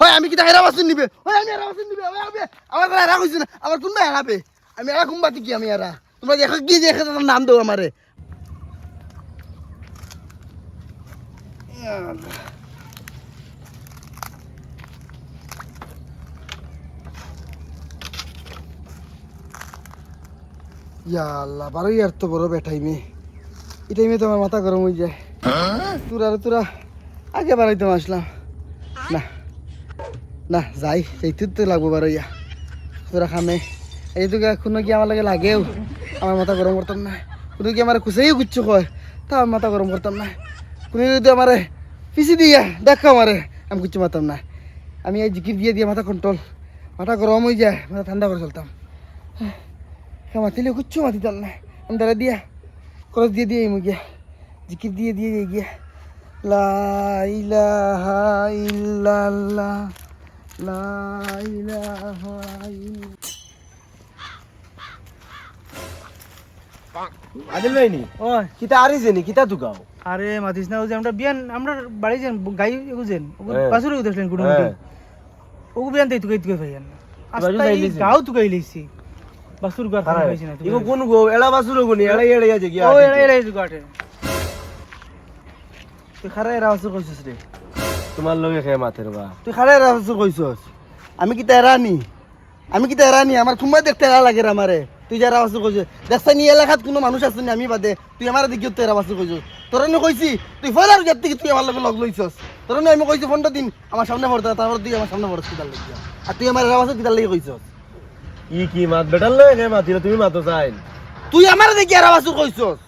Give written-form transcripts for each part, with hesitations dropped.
হয় আমি কিটা হেরা বাসুন নিবে হয় আমি হেরা বাসুন নিবে হয় আমি আমার কথা হেরা কইছ না আমার কোনবা হেরাবে আমি হেরা কুম্বাতি কি আমি হেরা তোমরা দেখো কি দেখে তার নাম দাও আমারে ইয়া আল্লাহ বারো ইয়ার তো বড় বেটাই মে এই টাইমে তো আমার মাথা গরম হয়ে যায় তোরা আগে বাড়াইতে আসলাম না না যাই সেইটু তো লাগবো বারো ইয়া তোরা খামে এই তো কোনো কি আমার লাগেও আমার মাথা গরম করতাম না কোনো কি আমার খুঁজেই গুচ্ছ কয় তা আমার মাথা গরম করতাম না কোনো যদি আমার পিছিয়ে দিয়া দেখা আমারে আমি কিচ্ছু মারতাম না আমি এই জিকির দিয়ে মাথা কন্ট্রোল মাথা গরম হয়ে যায় মাথা ঠান্ডা করে চলতাম মাতিলে কিচ্ছু মাতিতাম না আমি দাঁড়া দিয়া খরচ দিয়ে এই গিয়া জিকির দিয়ে গিয়া লা ইলাহা ইল্লাল্লাহ লা ইলাহা আদিল ভাইনি ও কিতা আরিজেনি কিতা দুগাও আরে মাতিস না ওই যে আমরা বিয়ান আমরা বাড়ি যান গাই এগুজেন বাসুরে উঠেছিলেন কুড়ুমটি ওগু বিয়ান দেই তুই ভাইয়ান আস্তাই গাও তুই গাইলিছি বাসুর গা খারাপ হইছে না ইগো কোন গো এলা বাসুরো গুনি এলা আছে গিয়া ও এড়াই গাটে তুই খারাই রাহস কইছস রে তোমার লগে খেয়ে মাথের বা তুই খারাই রাহস কইছস আমি কি তেরানি আমার তোমার দেখতে এরা লাগে রে আমারে তুই যারা বাসু কইছস দেখছ নি এলাকাত কোনো মানুষ আছে না আমি বাদে তুই আমার দেখি তেরা বাসু কইছস তোর নি কইছি তুই ফলার যাত থেকে তুই আমার লগে লগ লইছস তোর নি আমি কইছি ফোনটা দিন আমার সামনে পড়তা তারপর তুই আমার সামনে পড়ছ কিদাল লাগিয়া আর তুই আমার এরা বাসু কিদাল লাগি কইছস ই কি মাত বেটার লগে খেয়ে মাতিরা তুমি মাতো চাইল তুই আমার দেখি এরা বাসু কইছস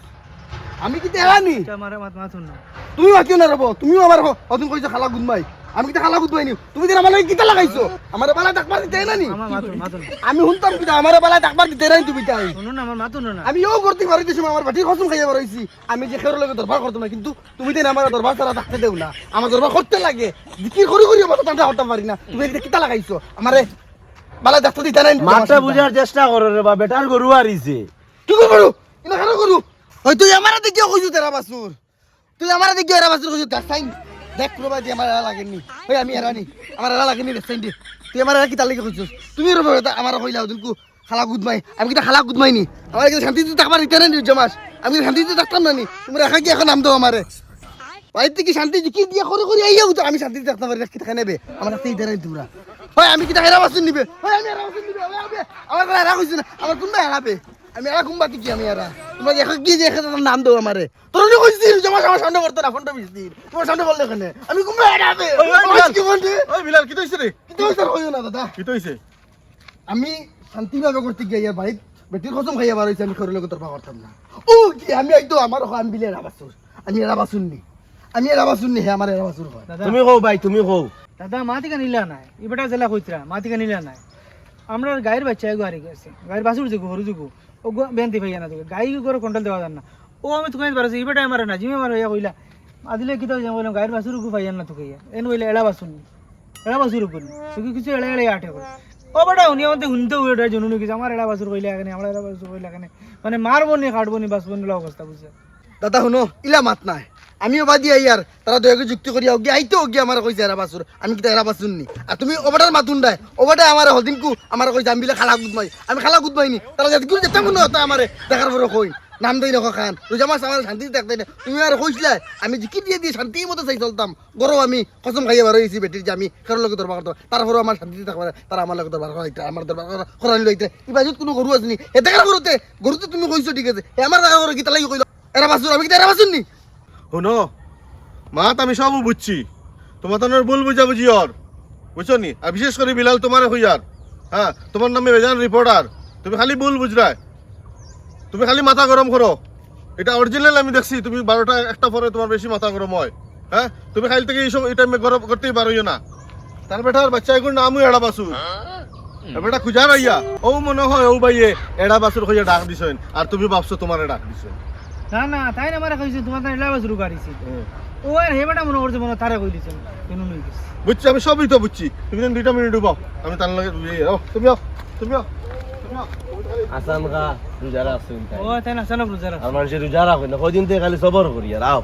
আমি কি তেরানি আমারে মাতুন না তুমি মাতিও না রব তুমিও আমার অদিন কইছ খালা গুদমাই আমি কি খালা গুদমাই নি তুমি দিন আমার লাগি কিতা লাগাইছো আমার বালা ডাকবার দিতে না নি আমার মাতুন আমি হুনতাম কিতা আমার বালা ডাকবার দিতে নাই তুমি তাই শুনো না আমার মাতুন না আমি ও করতে পারি দিছি আমার বাটি কসম খাইয়া বারইছি আমি যে খের লগে দরবার করতে না কিন্তু তুমি দিন আমার দরবার ছাড়া থাকতে দেও না আমার দরবার করতে লাগে জিকির করি আমার তান্ডা হতে পারি না তুমি এটা কিতা লাগাইছো আমারে বালা ডাকতে দিতে নাই মাথা বুঝার চেষ্টা করো রে বা বেটার গরু আরিছে কি করু ইনা কেন করু ওই তুই আমার দিকে কইছো তেরা বাসুর তুই আমার দিকে এরা বাসুর কইছো দেখাইন দেখ প্রবাই দি আমার এরা লাগেনি ওই আমি এরানি আমার এরা লাগেনি দেখাইন দি তুই আমার এরা কিতা লাগি কইছস তুমি রব আমার কইলা ওদিনকু খালা গুদমাই আমি কিতা খালা গুদমাই নি আমার কি শান্তিতে থাকবার দিতে নাই জমাস আমি শান্তিতে থাকতাম না নি তুমি রাখা কি এখন নাম দাও আমারে বাইতে কি শান্তি কি দিয়া করে আইয়া আমি শান্তিতে থাকতে পারি কিতা খানেবে আমার হাতে দিতে নাই তোমরা হয় আমি কিতা হেরা বাসুন নিবে হয় আমি হেরা বাসুন নিবে আমার কথা হেরা কইছ না আমার কোনবা হেরাবে আমি এরা কুম্বাতি কি আমি এরা তোমরা দেখো কি দেখে তার নাম দাও আমারে তোর নি কইছি জমা আমার সামনে করতে না ফোনটা বিস্তি তোমার সামনে বললে কেন আমি কুম্বা হেরাবে কি বলতে ওই বিলাল কি হইছে রে কি তো স্যার কইও না দাদা কি হইছে আমি শান্তিভাবে করতে গিয়া ভাই বেটির কসম খাইয়া বার হইছে আমি খরলে কত পাওয়া করতাম না ও কি আমি আইতো আমার আমি বিলে এরা বাসুর আমি এরা বাসুননি হে আমার এরা বাসুর হয় তুমি কও ভাই তুমি কও দাদা মাতিকা নিলা নাই ইবেটা জেলা কইতরা মাতিকা নিলা নাই আমরা গায়ের বাচ্চা গাড়ি গেছে গায়ের বাসুর যে গরু জুগু ও বেনতি ভাইয়া না তোকে গাই করে কন্ট্রোল দেওয়া যান না ও আমি তোকে পারছি ইবেটা আমার না জিমে মার হইয়া কইলা আদিলে কি তো বললাম গায়ের বাসুর গু ভাইয়া না তোকে এন কইলা এলা বাসুন এলা বাসুর কোন তুই কিছু এলা এলা আটে করে ও বেটা উনি আমাদের হুনতে ওটা জনুনি কিছু আমার এলা বাসুর কইলা এখানে আমার এলা বাসুর কইলা এখানে মানে মারবো নি কাটবো নি বাসবো নি অবস্থা বুঝছে দাদা শুনো ইলা মাত নাই আমিও বাদি আইয়ার তারা দয়াকে যুক্তি করি ওগে আইতো ওগে আমার কইছে এরা বাসুর আমি কিতা এরা বাসুন নি আর তুমি ওবাটার মাতুন দাই ওবাটা আমার হদিনকু আমার কইছে আমি বিলে খালা গুদমাই আমি খালা গুদমাই নি তারা যদি গুলো যেতে মনে হতো আমারে দেখার পরে কই নাম দেই নখ খান রোজা মাস আমার শান্তি দেখতে না তুমি আর কইছলা আমি জিকি দিয়ে শান্তির মতো চাই চলতাম গরো আমি কসম খাইয়া বার হইছি বেটির যে আমি কারোর লগে দরবার করতাম তারপরে আমার শান্তিতে থাকবে তারা আমার লগে দরবার করাইতে আমার দরবার করানি লইতে ইবাজত কোনো গরু আসনি এ দেখার গরুতে তুমি কইছো ঠিক আছে আমার দেখা করে কিতা লাগি কইলো এরা বাসুর আমি কিতা এরা বাসুন নি শোনো মাত আমি সব বুঝছি তোমার তো ভুল বুঝাবুঝি ওর বুঝছো নি আর বিশেষ করে বিলাল তোমার হইয়ার হ্যাঁ তোমার নামে বেজান রিপোর্টার তুমি খালি ভুল বুঝরায় তুমি খালি মাথা গরম করো এটা অরিজিনাল আমি দেখছি তুমি 12টা 1টা পরে তোমার বেশি মাথা গরম হয় হ্যাঁ তুমি খালি থেকে এইসব এই টাইমে গরম করতেই পারো না তার বেটার বাচ্চা এগুলো নামও এড়া বাসুর বেটা খুঁজা রাইয়া ও মনে হয় ও ভাইয়ে এড়া বাসুর হইয়া ডাক দিছেন আর তুমি ভাবছো তোমার ডাক দিছেন না না তাই না মারা কইছে তোমার এলা বাসুর গাড়িছি ও আর হেবাটা মনে করছে মনে তারে কই দিছেন কেন নই বুঝছি আমি সবই তো বুঝছি তুমি 2টা মিনিট উবাও আমি তার লাগে তুমি আসান কা রোজা রাখছেন তাই ও তাই না সানা রোজা রাখ আর মানুষের রোজা রাখেন না কয়দিন থেকে খালি সবর করি আর আও